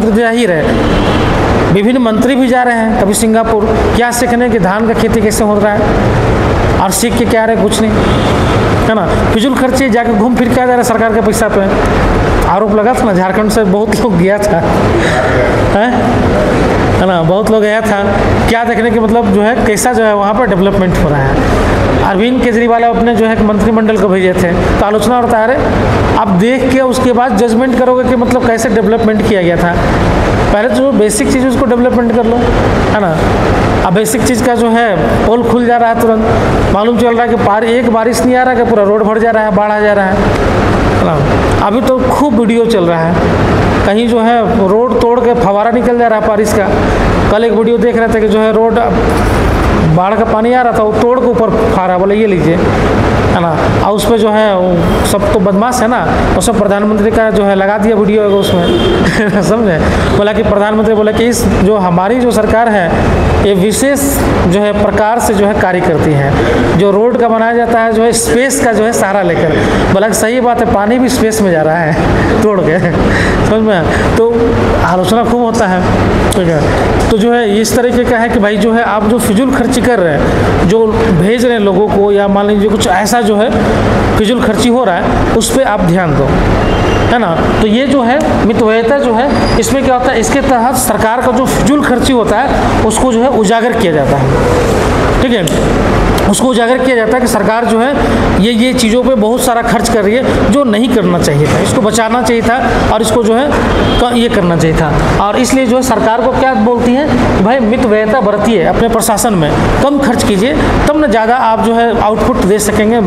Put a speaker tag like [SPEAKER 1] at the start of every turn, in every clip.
[SPEAKER 1] प्रधानमंत्री जा ही रहे, विभिन्न मंत्री भी जा रहे हैं कभी सिंगापुर, क्या सीखने कि धान का खेती कैसे हो रहा है, और सीख के क्या रहे, कुछ नहीं, है ना। फिजूल खर्ची जाकर घूम फिर के आ जा रहा है सरकार के पैसा पे। आरोप लगा था ना, झारखंड से बहुत लोग गया था, है ना, बहुत लोग गया था, क्या देखने के मतलब जो है कैसा जो है वहाँ पर डेवलपमेंट हो रहा है। अरविंद केजरीवाल अपने जो है मंत्रिमंडल को भेजे थे, तो आलोचना होता है, अरे आप देख के उसके बाद जजमेंट करोगे कि मतलब कैसे डेवलपमेंट किया गया था। पहले तो जो बेसिक चीज़ उसको डेवलपमेंट कर लो, है ना। अब बेसिक चीज़ का जो है पोल खुल जा रहा है, तुरंत मालूम चल रहा है कि एक बारिश नहीं आ रहा है कि पूरा रोड भर जा रहा है, बाढ़ आ जा रहा है ना। अभी तो खूब वीडियो चल रहा है, कहीं जो है रोड तोड़ के फवारा निकल जा रहा है बारिश का। कल एक वीडियो देख रहे थे कि जो है रोड बाढ़ का पानी आ रहा था, वो तोड़ के ऊपर फाड़ा, बोले ये लीजिए, है ना। और उस पर जो है वो सब तो बदमाश है ना, उसमें प्रधानमंत्री का जो है लगा दिया वीडियो है उसमें समझे। बोला कि प्रधानमंत्री बोला कि इस जो हमारी जो सरकार है ये विशेष जो है प्रकार से जो है कार्य करती है, जो रोड का बनाया जाता है जो है स्पेस का जो है सहारा लेकर। बोला कि सही बात है, पानी भी स्पेस में जा रहा है तोड़ के, समझ में। तो आलोचना खूब होता है, ठीक है। तो जो है इस तरीके का है कि भाई जो है आप जो फिजूल खर्ची कर रहे हैं, जो भेज रहे हैं लोगों को, या मान लीजिए कुछ ऐसा जो है फिजूल खर्ची हो रहा है, उस पर आप ध्यान दो, है ना। तो ये जो है मितव्ययता जो है, इसमें क्या होता है, इसके तहत सरकार का जो फिजूल खर्ची होता है उसको जो है उजागर किया जाता है, ठीक है। उसको उजागर किया जाता है कि सरकार जो है ये चीज़ों पे बहुत सारा खर्च कर रही है, जो नहीं करना चाहिए था, इसको बचाना चाहिए था, और इसको जो है ये करना चाहिए था। और इसलिए जो है सरकार को क्या बोलती है कि भाई मितव्ययता बरतिए अपने प्रशासन में, कम खर्च कीजिए, तब ना ज़्यादा आप जो है आउटपुट दे सकेंगे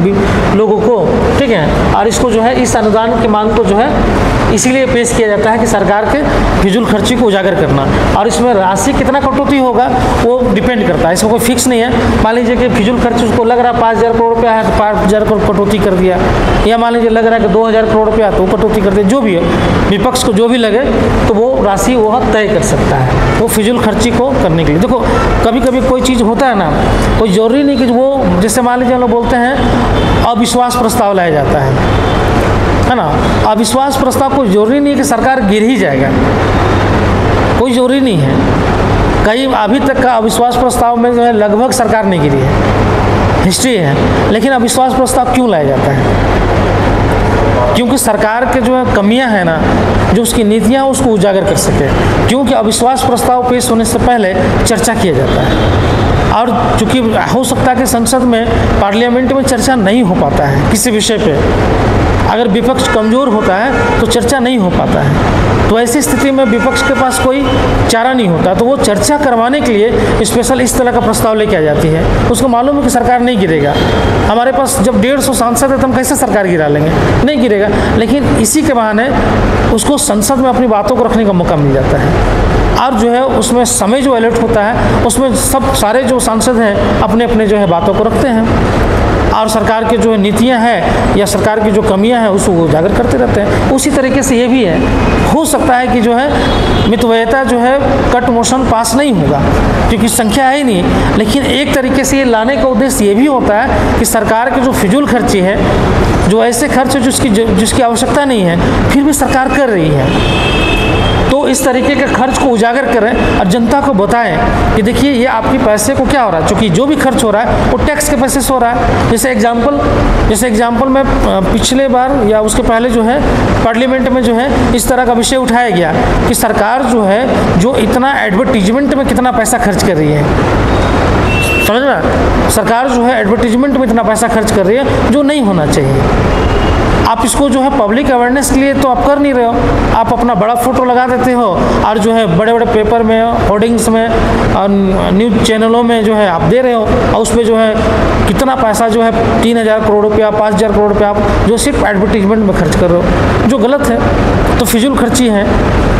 [SPEAKER 1] लोगों को, ठीक है। और इसको जो है इस अनुदान की मांग को जो है इसीलिए पेश किया जाता है कि सरकार के फिजूल खर्ची को उजागर करना। और इसमें राशि कितना कटौती होगा वो डिपेंड करता है, इसको कोई फिक्स नहीं है। मान लीजिए कि फिजूल खर्च उसको लग रहा है 5,000 करोड़ रुपया है तो 5,000 करोड़ कटौती कर दिया, या मान लीजिए लग रहा है कि 2,000 करोड़ रुपया तो कटौती कर दिया, जो भी है विपक्ष को जो भी लगे तो वो राशि वह तय कर सकता है वो फिजूल खर्ची को करने के लिए। देखो कभी कभी कोई चीज़ होता है ना, कोई ज़रूरी नहीं कि वो, जैसे मान लीजिए हम लोग बोलते हैं अविश्वास प्रस्ताव लाया जाता है ना। अविश्वास प्रस्ताव कोई जरूरी नहीं है कि सरकार गिर ही जाएगा, कोई जरूरी नहीं है। कई अभी तक का अविश्वास प्रस्ताव में जो है लगभग सरकार नहीं गिरी है, हिस्ट्री है। लेकिन अविश्वास प्रस्ताव क्यों लाया जाता है? क्योंकि सरकार के जो है कमियां हैं ना, जो उसकी नीतियां उसको उजागर कर सके। क्योंकि अविश्वास प्रस्ताव पेश होने से पहले चर्चा किया जाता है, और चूँकि हो सकता है कि संसद में, पार्लियामेंट में चर्चा नहीं हो पाता है किसी विषय पे, अगर विपक्ष कमज़ोर होता है तो चर्चा नहीं हो पाता है। तो ऐसी स्थिति में विपक्ष के पास कोई चारा नहीं होता, तो वो चर्चा करवाने के लिए स्पेशल इस तरह का प्रस्ताव लेके आ जाती है। उसको मालूम है कि सरकार नहीं गिरेगा, हमारे पास जब 150 सांसद है तो हम कैसे सरकार गिरा लेंगे, नहीं गिरेगा। लेकिन इसी के बहाने उसको संसद में अपनी बातों को रखने का मौका मिल जाता है, और जो है उसमें समय जो अलर्ट होता है उसमें सब सारे जो सांसद हैं अपने अपने जो है बातों को रखते हैं, और सरकार के जो नीतियां हैं या सरकार की जो कमियां हैं उसको उजागर करते रहते हैं। उसी तरीके से ये भी है, हो सकता है कि जो है मितव्ययता जो है कट मोशन पास नहीं होगा क्योंकि संख्या है ही नहीं, लेकिन एक तरीके से ये लाने का उद्देश्य ये भी होता है कि सरकार की जो फिजूल खर्ची है, जो ऐसे खर्च है जिसकी आवश्यकता नहीं है फिर भी सरकार कर रही है, तो इस तरीके के खर्च को उजागर करें और जनता को बताएं कि देखिए ये आपके पैसे को क्या हो रहा है। क्योंकि जो भी खर्च हो रहा है वो टैक्स के पैसे से हो रहा है। जैसे एग्जाम्पल में पिछले बार या उसके पहले जो है पार्लियामेंट में जो है इस तरह का विषय उठाया गया कि सरकार जो है जो इतना एडवर्टीजमेंट में कितना पैसा खर्च कर रही है, समझ में, सरकार जो है एडवर्टीजमेंट में इतना पैसा खर्च कर रही है जो नहीं होना चाहिए। आप इसको जो है पब्लिक अवेयरनेस के लिए तो आप कर नहीं रहे हो, आप अपना बड़ा फोटो लगा देते हो और जो है बड़े बड़े पेपर में, होर्डिंग्स में और न्यूज़ चैनलों में जो है आप दे रहे हो, और उस पर जो है कितना पैसा जो है 3,000 करोड़ रुपया, 5,000 करोड़ रुपया आप जो सिर्फ एडवर्टीजमेंट में खर्च कर रहे हो, जो गलत है, तो फिजूल खर्ची है,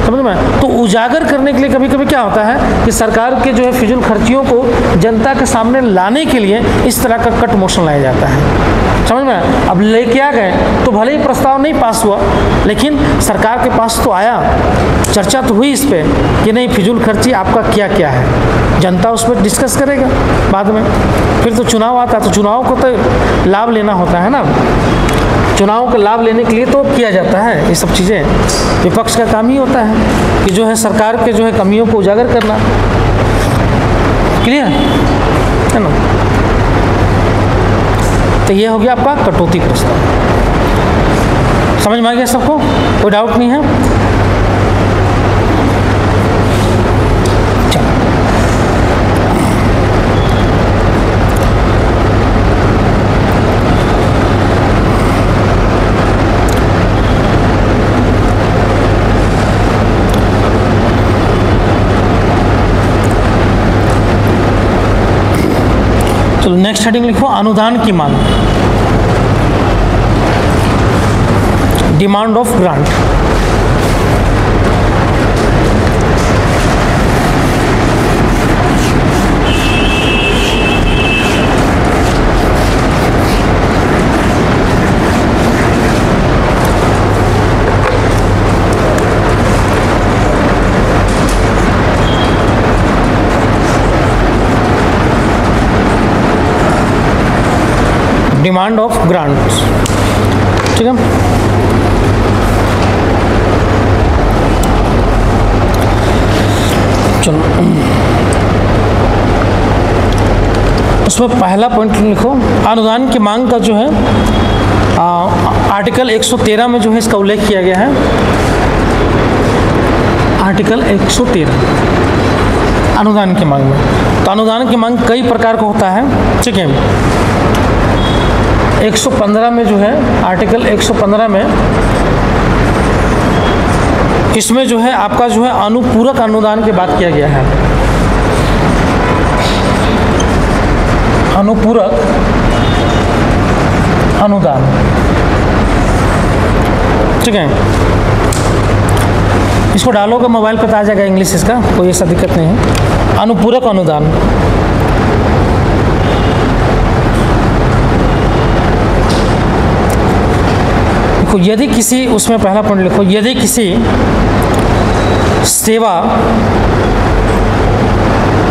[SPEAKER 1] समझ में। तो उजागर करने के लिए कभी कभी क्या होता है कि सरकार के जो है फिजूल खर्चियों को जनता के सामने लाने के लिए इस तरह का कट मोशन लाया जाता है, समझ में। अब लेके आ गए तो भले ही प्रस्ताव नहीं पास हुआ, लेकिन सरकार के पास तो आया, चर्चा तो हुई इस पे कि नहीं फिजूल खर्ची आपका क्या क्या है, जनता उस पर डिस्कस करेगा बाद में। फिर तो चुनाव आता है तो चुनाव को तो लाभ लेना होता है ना। चुनाव का लाभ लेने के लिए तो किया जाता है ये सब चीज़ें। विपक्ष का काम ही होता है कि जो है सरकार के जो है कमियों को उजागर करना। क्लियर है ना? तो ये हो गया आपका कटौती प्रस्ताव। समझ में आ गया सबको? कोई डाउट नहीं है? चलो नेक्स्ट हेडिंग लिखो, अनुदान की मांग, demand of grant. Demand of grants, ठीक है। चलो उसमें पहला पॉइंट लिखो, अनुदान की मांग का जो है आर्टिकल 113 में जो है इसका उल्लेख किया गया है। आर्टिकल 113 अनुदान की मांग में, तो अनुदान की मांग कई प्रकार का होता है, ठीक है। 115 में जो है आर्टिकल 115 में इसमें जो है आपका जो है अनुपूरक अनुदान की बात किया गया है। अनुपूरक अनुदान, ठीक है। इसको डालोगे मोबाइल पर आ जाएगा इंग्लिश, इसका कोई ऐसा दिक्कत नहीं है। अनुपूरक अनुदान, यदि किसी, उसमें पहला पॉइंट लिखो, यदि किसी सेवा,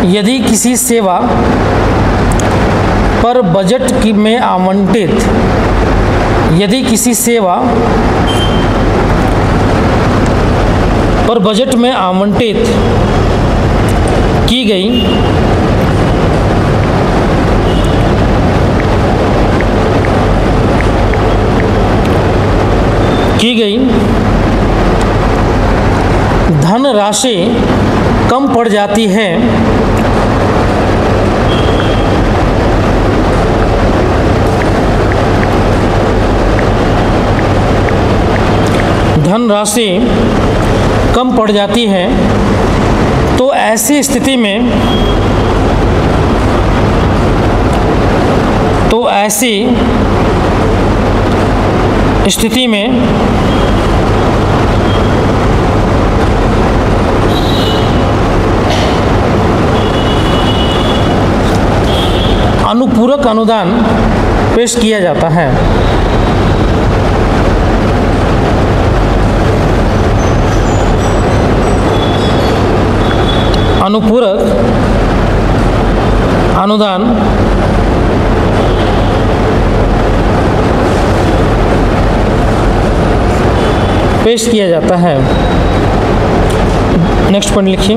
[SPEAKER 1] यदि किसी सेवा पर बजट की में आवंटित, यदि किसी सेवा पर बजट में आवंटित की गई धनराशि कम पड़ जाती है, धनराशि कम पड़ जाती है, तो ऐसी स्थिति में, तो ऐसी स्थिति में अनुपूरक अनुदान पेश किया जाता है। अनुपूरक अनुदान पेश किया जाता है। नेक्स्ट पॉइंट लिखिए,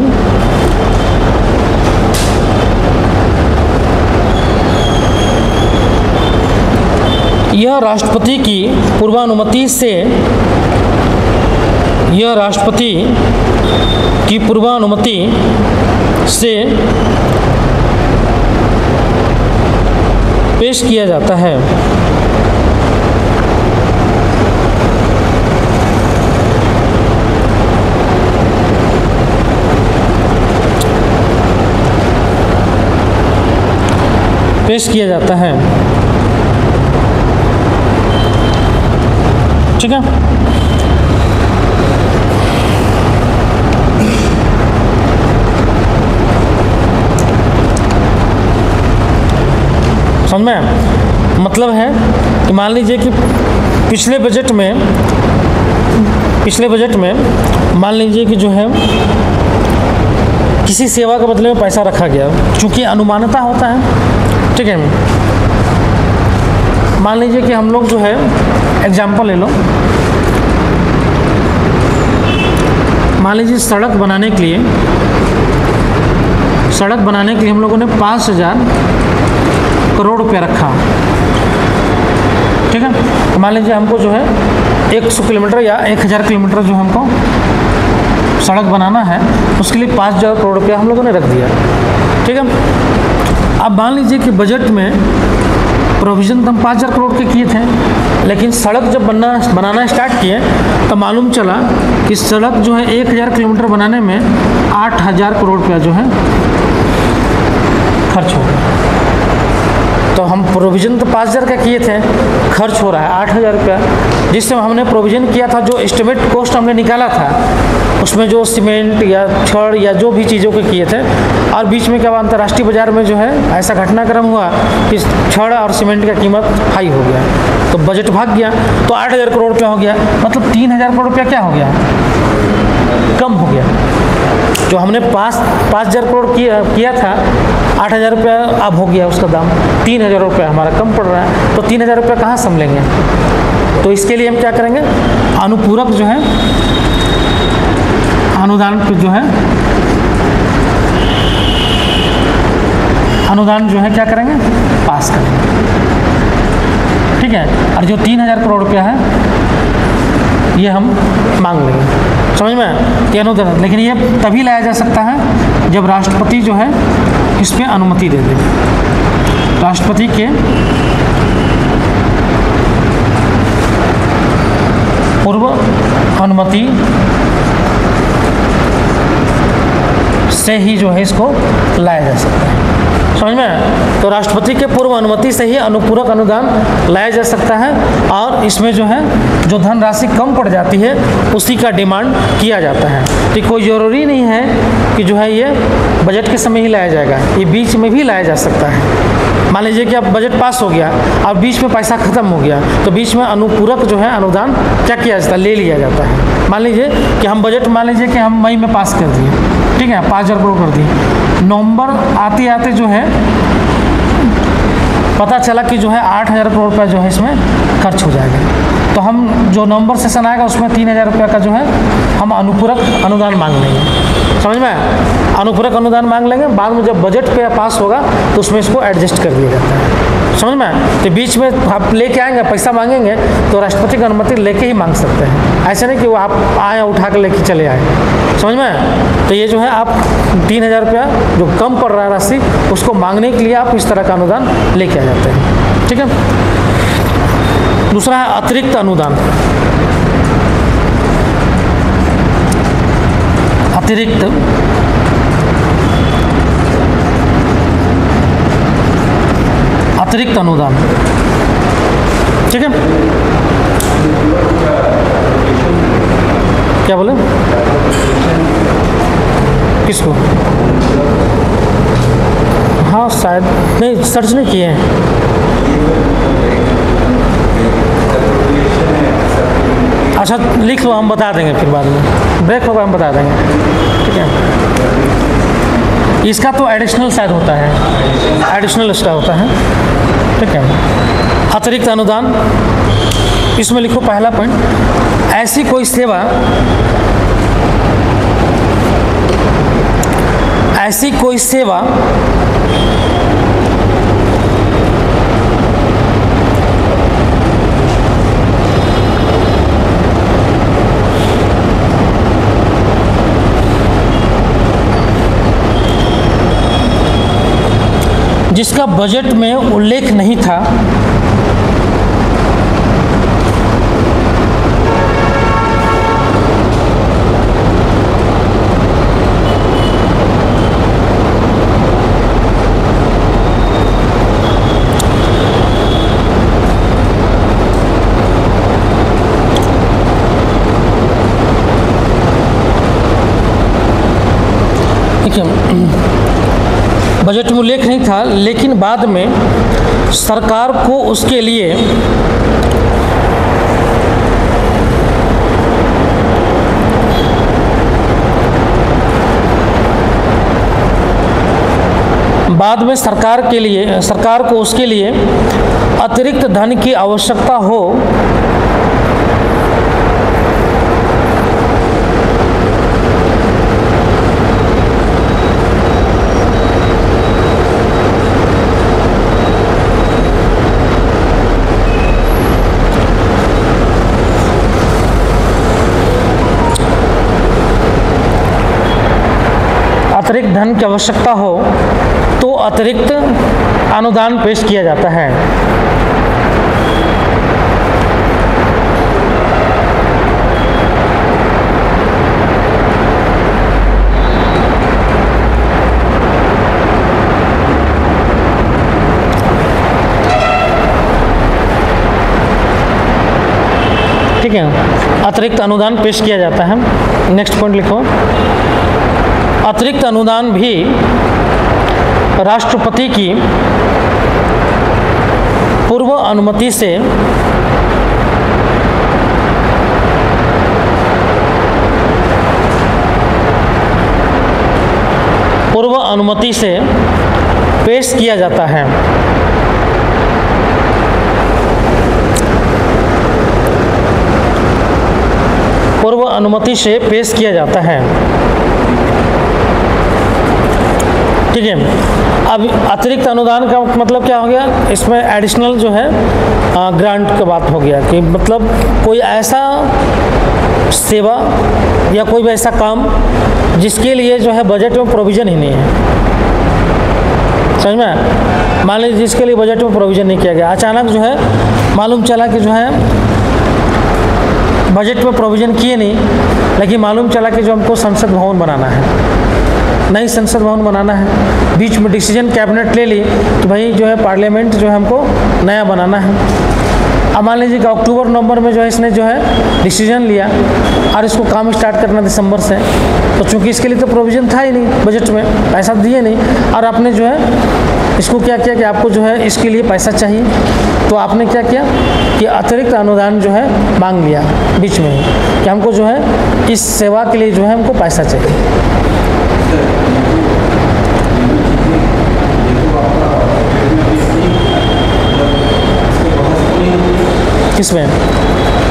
[SPEAKER 1] यह राष्ट्रपति की पूर्वानुमति से, यह राष्ट्रपति की पूर्वानुमति से पेश किया जाता है। पेश किया जाता है, ठीक है। समझ में? मतलब है कि मान लीजिए कि पिछले बजट में मान लीजिए कि जो है किसी सेवा के बदले में पैसा रखा गया, चूँकि अनुमानता होता है, ठीक है। मान लीजिए कि हम लोग जो है एग्जाम्पल ले लो, मान लीजिए सड़क बनाने के लिए हम लोगों ने 5,000 करोड़ रुपया रखा, ठीक है। तो मान लीजिए हमको जो है 100 किलोमीटर या 1,000 किलोमीटर जो हमको सड़क बनाना है, उसके लिए 5,000 करोड़ रुपया हम लोगों ने रख दिया, ठीक है। अब मान लीजिए कि बजट में प्रोविज़न तो हम 5,000 करोड़ के किए थे, लेकिन सड़क जब बनाना स्टार्ट किए तो मालूम चला कि सड़क जो है 1,000 किलोमीटर बनाने में 8,000 करोड़ रुपया जो है खर्च हो गया। तो हम प्रोविज़न तो 5,000 का किए थे, खर्च हो रहा है 8,000 रुपया। जिससे हमने प्रोविज़न किया था, जो एस्टिमेट कॉस्ट हमने निकाला था, उसमें जो सीमेंट या छड़ या जो भी चीज़ों के किए थे, और बीच में क्या अंतर्राष्ट्रीय बाज़ार में जो है ऐसा घटनाक्रम हुआ कि छड़ और सीमेंट का कीमत हाई हो गया, तो बजट भाग गया, तो 8,000 करोड़ रुपया हो गया। मतलब 3,000 करोड़ रुपया क्या हो गया, कम हो गया। जो हमने 5,000 करोड़ किया था, 8,000 रुपया अब हो गया उसका दाम, 3,000 रुपया हमारा कम पड़ रहा है। तो 3,000 रुपया कहाँ से हम लेंगे? तो इसके लिए हम क्या करेंगे, अनुपूरक जो है अनुदान जो है क्या करेंगे, पास करेंगे, ठीक है। और जो 3,000 करोड़ रुपया है ये हम मांग लेंगे, समझ में ये अनुदान। लेकिन ये तभी लाया जा सकता है जब राष्ट्रपति जो है इस पर अनुमति दे दे। राष्ट्रपति के पूर्व अनुमति से ही जो है इसको लाया जा सकता है, समझ में। तो राष्ट्रपति के पूर्व अनुमति से ही अनुपूरक अनुदान लाया जा सकता है, और इसमें जो है जो धनराशि कम पड़ जाती है उसी का डिमांड किया जाता है। तो कोई ज़रूरी नहीं है कि जो है ये बजट के समय ही लाया जाएगा, ये बीच में भी लाया जा सकता है। मान लीजिए कि अब बजट पास हो गया और बीच में पैसा ख़त्म हो गया, तो बीच में अनुपूरक जो है अनुदान क्या किया जाता है, ले लिया जाता है। मान लीजिए कि हम बजट मई में पास कर दिए, ठीक है, 5,000 करोड़ कर दिए, नवंबर आते आते जो है पता चला कि जो है 8,000 करोड़ रुपया जो है इसमें खर्च हो जाएगा। तो हम जो नवंबर सेशन आएगा उसमें 3,000 रुपया का जो है हम अनुपूरक अनुदान मांग लेंगे, समझ में। अनुपूरक अनुदान मांग लेंगे, बाद में जब बजट पे पास होगा तो उसमें इसको एडजस्ट कर दिया जाता है, समझ में। तो बीच में आप लेके आएंगे, पैसा मांगेंगे तो राष्ट्रपति की अनुमति लेके ही मांग सकते हैं, ऐसा नहीं कि वो आप आए उठा कर लेके चले आए, समझ में। तो ये जो है आप 3,000 रुपया जो कम पड़ रहा है राशि, उसको मांगने के लिए आप इस तरह का अनुदान लेके आ जाते हैं, ठीक है। दूसरा है अतिरिक्त अनुदान। अतिरिक्त अनुदान, ठीक है। क्या बोले, किसको? हाँ शायद नहीं, सर्च नहीं किए हैं। अच्छा लिख लो, हम बता देंगे फिर बाद में, ब्रेक होगा हम बता देंगे, ठीक है। इसका तो एडिशनल शायद होता है, एडिशनल इसका होता है, ठीक है। अतिरिक्त अनुदान, इसमें लिखो पहला पॉइंट, ऐसी कोई सेवा जिसका बजट में उल्लेख नहीं था, बजट में उल्लेख नहीं था, लेकिन बाद में सरकार को उसके लिए बाद में सरकार को उसके लिए अतिरिक्त धन की आवश्यकता हो तो अतिरिक्त अनुदान पेश किया जाता है। ठीक है, अतिरिक्त अनुदान पेश किया जाता है। नेक्स्ट पॉइंट लिखो, अतिरिक्त अनुदान भी राष्ट्रपति की पूर्व अनुमति से पेश किया जाता है। पूर्व अनुमति से पेश किया जाता है। ठीक है, अब अतिरिक्त अनुदान का मतलब क्या हो गया, इसमें एडिशनल जो है ग्रांट का बात हो गया कि मतलब कोई ऐसा सेवा या कोई भी ऐसा काम जिसके लिए जो है बजट में प्रोविज़न ही नहीं है। समझ में, मान लीजिए जिसके लिए बजट में प्रोविज़न नहीं किया गया, अचानक जो है मालूम चला कि जो है बजट में प्रोविज़न किए नहीं, लेकिन मालूम चला कि जो हमको संसद भवन बनाना है, नई संसद भवन बनाना है, बीच में डिसीजन कैबिनेट ले ली कि भाई जो है पार्लियामेंट जो है हमको नया बनाना है। अब मान लीजिए कि अक्टूबर नवंबर में जो है इसने जो है डिसीजन लिया और इसको काम स्टार्ट करना दिसंबर से, तो चूंकि इसके लिए तो प्रोविज़न था ही नहीं, बजट में पैसा दिए नहीं, और आपने जो है इसको क्या किया कि आपको जो है इसके लिए पैसा चाहिए, तो आपने क्या किया कि अतिरिक्त अनुदान जो है मांग लिया बीच में ही कि हमको जो है इस सेवा के लिए जो है हमको पैसा चाहिए। किसमें,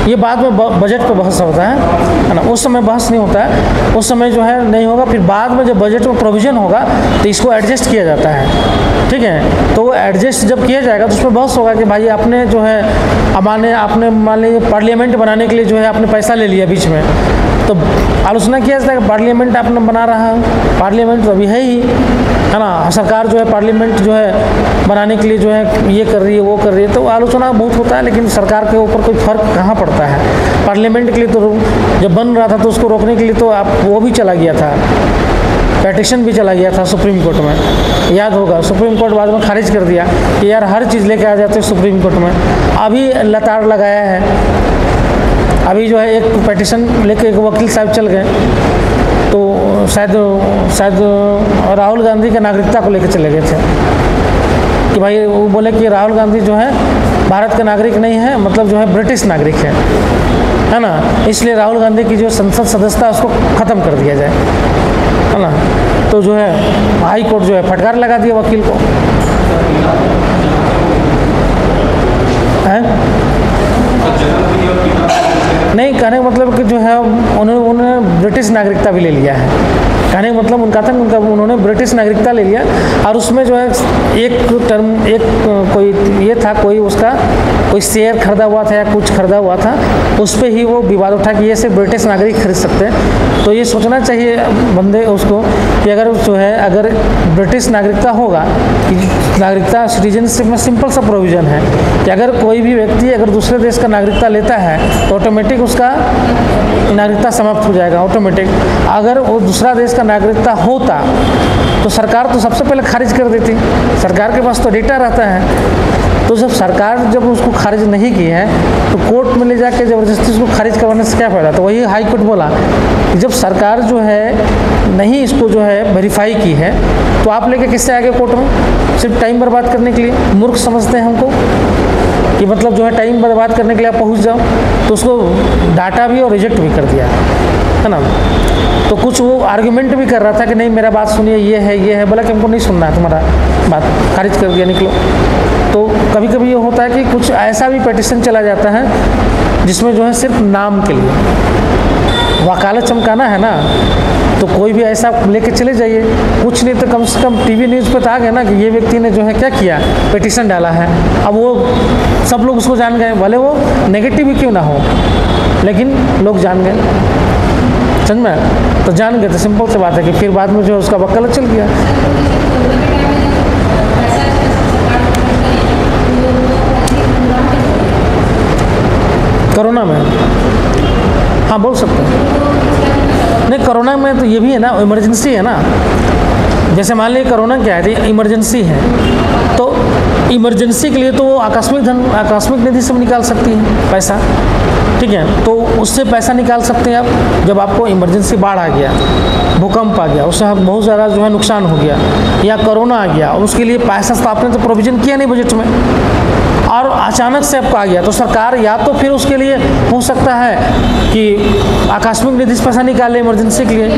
[SPEAKER 1] ये बाद में बजट पे बहस होता है ना, उस समय बहस नहीं होता है, उस समय जो है नहीं होगा, फिर बाद में जब बजट में प्रोविज़न होगा तो इसको एडजस्ट किया जाता है। ठीक है, तो वो एडजस्ट जब किया जाएगा तो उसमें बहस होगा कि भाई आपने जो है आपने मान लीजिए पार्लियामेंट बनाने के लिए जो है आपने पैसा ले लिया बीच में, तो आलोचना किया जाता है कि पार्लियामेंट आपने बना रहा है, पार्लियामेंट तो अभी है ही, है ना, सरकार जो है पार्लियामेंट जो है बनाने के लिए जो है ये कर रही है वो कर रही है, तो आलोचना बहुत होता है, लेकिन सरकार के ऊपर कोई फ़र्क कहाँ पड़ता है। पार्लियामेंट के लिए तो जब बन रहा था तो उसको रोकने के लिए तो वो भी चला गया था, पेटिशन भी चला गया था सुप्रीम कोर्ट में, याद होगा, सुप्रीम कोर्ट बाद में खारिज कर दिया कि यार हर चीज़ लेके आ जाते हैं सुप्रीम कोर्ट में। अभी लताड़ लगाया है, अभी जो है एक पेटिशन लेके एक वकील साहब चल गए, तो शायद राहुल गांधी का नागरिकता को लेकर चले गए थे कि भाई वो बोले कि राहुल गांधी जो है भारत का नागरिक नहीं है, मतलब जो है ब्रिटिश नागरिक है ना, इसलिए राहुल गांधी की जो संसद सदस्यता उसको ख़त्म कर दिया जाए, है ना। तो जो है हाई कोर्ट जो है फटकार लगा दिया वकील को, है नहीं, कहने का मतलब कि जो है उन्होंने ब्रिटिश नागरिकता भी ले लिया है, कहने का मतलब उनका था कि उन्होंने ब्रिटिश नागरिकता ले लिया, और उसमें जो है एक कोई ये था, कोई उसका कोई शेयर खरीदा हुआ था या कुछ खरीदा हुआ था, उस पर ही वो विवाद उठा कि ये सिर्फ ब्रिटिश नागरिक खरीद सकते हैं। तो ये सोचना चाहिए बंदे उसको कि अगर जो है अगर ब्रिटिश नागरिकता होगा, नागरिकता सिटीजनशिप में सिंपल सा प्रोविज़न है कि अगर कोई भी व्यक्ति अगर दूसरे देश का नागरिकता लेता है तो ऑटोमेटिक उसका नागरिकता समाप्त हो जाएगा ऑटोमेटिक। अगर वो दूसरा देश का नागरिकता होता तो सरकार तो सबसे पहले खारिज कर देती, सरकार के पास तो डेटा रहता है। तो जब सरकार जब उसको खारिज नहीं की है तो कोर्ट में ले जाके ज़बरदस्ती उसको खारिज करवाने से क्या फ़ायदा। तो वही हाई कोर्ट बोला कि जब सरकार जो है नहीं इसको जो है वेरीफाई की है तो आप लेके किससे आगे कोर्ट में, सिर्फ टाइम बर्बाद करने के लिए। मूर्ख समझते हैं हमको कि मतलब जो है टाइम बर्बाद करने के लिए आप पहुंच जाओ, तो उसको डाटा भी और रिजेक्ट भी कर दिया। है ना। तो कुछ वो आर्गुमेंट भी कर रहा था कि नहीं मेरा बात सुनिए, ये है, बोला कि हमको नहीं सुनना है तुम्हारा बात, खारिज कर दिया, निकलो। तो कभी कभी ये होता है कि कुछ ऐसा भी पिटीशन चला जाता है जिसमें जो है सिर्फ नाम के लिए वकालत चमकाना है ना, तो कोई भी ऐसा लेके चले जाइए, कुछ नहीं तो कम से कम टीवी न्यूज़ पे तो आ गया ना कि ये व्यक्ति ने जो है क्या किया, पिटीशन डाला है। अब वो सब लोग उसको जान गए, भले वो नेगेटिव ही क्यों ना हो, लेकिन लोग जान गए, समझ में, तो जान गए तो सिंपल सी बात है कि फिर बाद में जो उसका वकालत चल गया। कोरोना में हाँ बोल सकते हैं। नहीं, कोरोना में तो ये भी है ना, इमरजेंसी है ना। जैसे मान लीजिए कोरोना क्या है, इमरजेंसी है, तो इमरजेंसी के लिए तो वो आकस्मिक निधि से निकाल सकती है पैसा, ठीक है। तो उससे पैसा निकाल सकते हैं आप जब आपको इमरजेंसी, बाढ़ आ गया, भूकंप आ गया, उससे बहुत ज़्यादा जो है नुकसान हो गया, या कोरोना आ गया और उसके लिए पैसा तो आपने तो प्रोविज़न किया नहीं बजट में, और अचानक से आपको आ गया, तो सरकार या तो फिर उसके लिए हो सकता है कि आकस्मिक निधि से पैसा निकाले इमरजेंसी के लिए,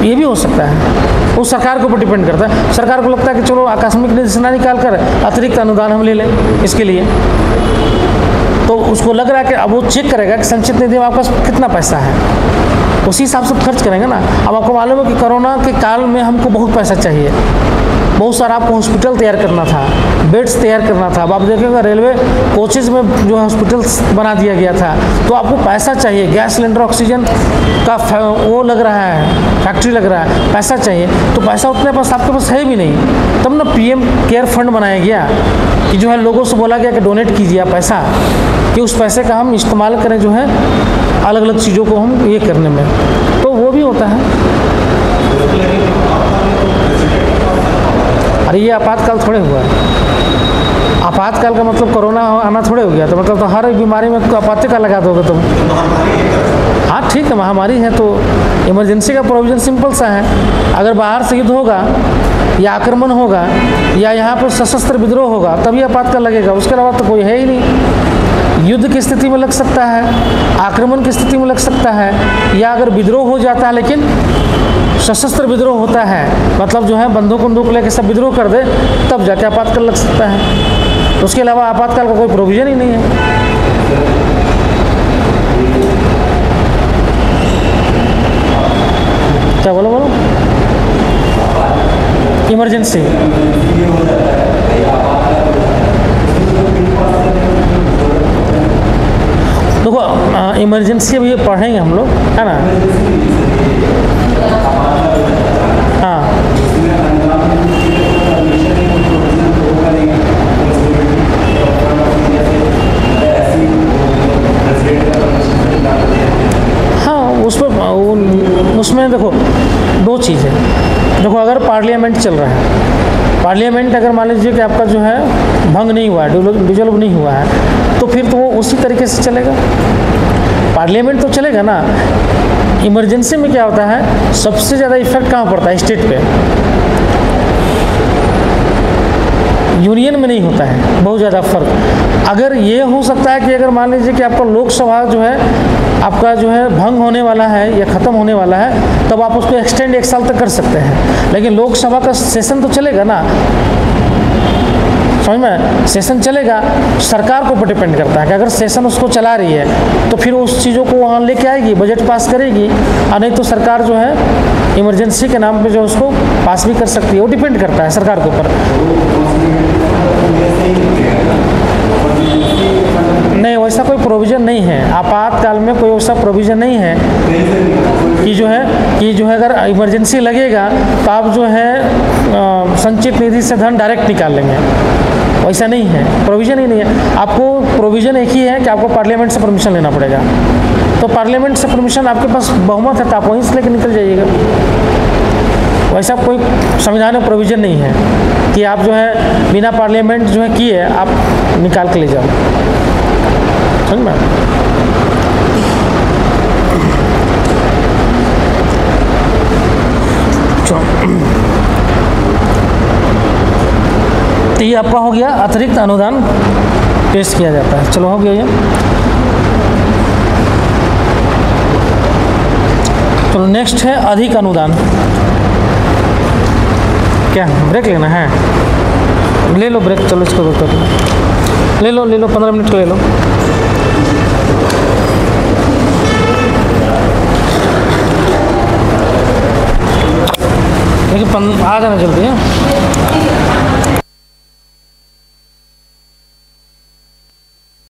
[SPEAKER 1] ये भी हो सकता है। वो सरकार के ऊपर डिपेंड करता है। सरकार को लगता है कि चलो आकस्मिक निधि से ना निकाल कर अतिरिक्त अनुदान हम ले लें इसके लिए, तो उसको लग रहा है कि अब वो चेक करेगा कि संचित निधि में आपके पास कितना पैसा है, उसी हिसाब से खर्च करेंगे ना। अब आपको मालूम है कि कोरोना के काल में हमको बहुत पैसा चाहिए, बहुत सारा आपको हॉस्पिटल तैयार करना था, बेड्स तैयार करना था। अब आप देखेंगे रेलवे कोचेज़ में जो हॉस्पिटल्स बना दिया गया था, तो आपको पैसा चाहिए, गैस सिलेंडर, ऑक्सीजन का वो लग रहा है, फैक्ट्री लग रहा है, पैसा चाहिए, तो पैसा उतने पास आपके पास है भी नहीं। तब ना पीएम केयर फंड बनाया गया कि जो है लोगों से बोला गया कि डोनेट कीजिए आप पैसा, कि उस पैसे का हम इस्तेमाल करें जो है अलग अलग चीज़ों को हम ये करने में, तो वो भी होता है। अरे ये आपातकाल थोड़े हुआ है, आपातकाल का मतलब कोरोना आना थोड़े हो गया, तो मतलब तो हर बीमारी में तो आपातकाल लगा दोगे तुम। हाँ ठीक है, महामारी है तो इमरजेंसी का प्रोविज़न सिंपल सा है। अगर बाहर से युद्ध होगा या आक्रमण होगा या यहाँ पर सशस्त्र विद्रोह होगा तभी आपातकाल लगेगा, उसके अलावा तो कोई है ही नहीं। युद्ध की स्थिति में लग सकता है, आक्रमण की स्थिति में लग सकता है, या अगर विद्रोह हो जाता है, लेकिन सशस्त्र विद्रोह होता है मतलब जो है बंदूक लेके सब विद्रोह कर दे, तब जाके आपातकाल लग सकता है। उसके अलावा आपातकाल का कोई प्रोविज़न ही नहीं है। क्या बोलो इमरजेंसी। देखो इमरजेंसी अभी ये पढ़ेंगे हम लोग, है ना। हाँ हाँ, उसमें देखो दो चीज़ें। देखो अगर पार्लियामेंट चल रहा है, पार्लियामेंट अगर मान लीजिए कि आपका जो है भंग नहीं हुआ है, डिसॉल्व नहीं हुआ है, तो फिर तो वो उसी तरीके से चलेगा, पार्लियामेंट तो चलेगा ना। इमरजेंसी में क्या होता है, सबसे ज़्यादा इफेक्ट कहाँ पड़ता है, स्टेट पे, यूनियन में नहीं होता है बहुत ज़्यादा फर्क। अगर ये हो सकता है कि अगर मान लीजिए कि आपका लोकसभा जो है आपका जो है भंग होने वाला है या ख़त्म होने वाला है, तब आप उसको एक्सटेंड 1 साल तक कर सकते हैं, लेकिन लोकसभा का सेशन तो चलेगा ना, समझ में, सेशन चलेगा। सरकार को ऊपर डिपेंड करता है कि अगर सेशन उसको चला रही है तो फिर उस चीज़ों को वहाँ लेके आएगी, बजट पास करेगी, और नहीं तो सरकार जो है इमरजेंसी के नाम पे जो उसको पास भी कर सकती है। वो डिपेंड करता है सरकार के ऊपर। नहीं, वैसा कोई प्रोविज़न नहीं है आपातकाल में, कोई वैसा प्रोविज़न नहीं है कि जो है अगर इमरजेंसी लगेगा तो आप जो है संचित निधि से धन डायरेक्ट निकाल लेंगे, वैसा नहीं है, प्रोविज़न ही नहीं है। आपको प्रोविज़न एक ही है कि आपको पार्लियामेंट से परमिशन लेना पड़ेगा, तो पार्लियामेंट से परमिशन आपके पास बहुमत है तो आप वहीं से लेकर निकल जाइएगा। वैसा कोई संविधान में प्रोविज़न नहीं है कि आप जो है बिना पार्लियामेंट जो है किए आप निकाल के ले जाओ, समझ में। तो ये आपका हो गया अतिरिक्त अनुदान पेश किया जाता है। चलो हो गया ये। चलो नेक्स्ट है अधिक अनुदान। क्या ब्रेक लेना है? ले लो ब्रेक, चलो इसको रोक कर ले लो 15 मिनट का ले लो। देखिए आ जाना जल्दी है।